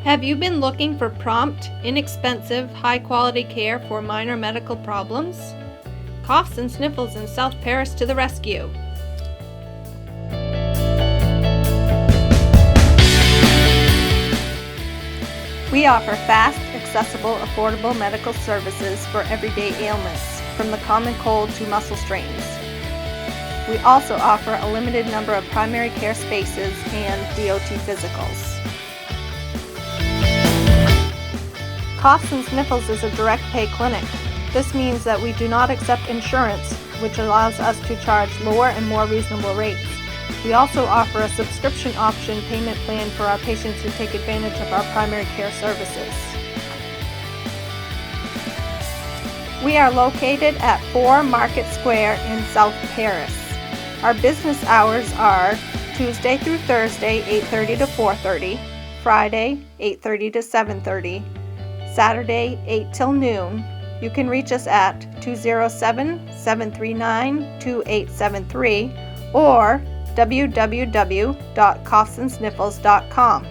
Have you been looking for prompt, inexpensive, high-quality care for minor medical problems? Coughs and Sniffles in South Paris to the rescue! We offer fast, accessible, affordable medical services for everyday ailments, from the common cold to muscle strains. We also offer a limited number of primary care spaces and DOT physicals. Coughs and Sniffles is a direct pay clinic. This means that we do not accept insurance, which allows us to charge lower and more reasonable rates. We also offer a subscription option payment plan for our patients who take advantage of our primary care services. We are located at 4 Market Square in South Paris. Our business hours are Tuesday through Thursday, 8:30 to 4:30, Friday, 8:30 to 7:30, Saturday, 8 till noon. You can reach us at 207-739-2873 or www.coughsandsniffles.com.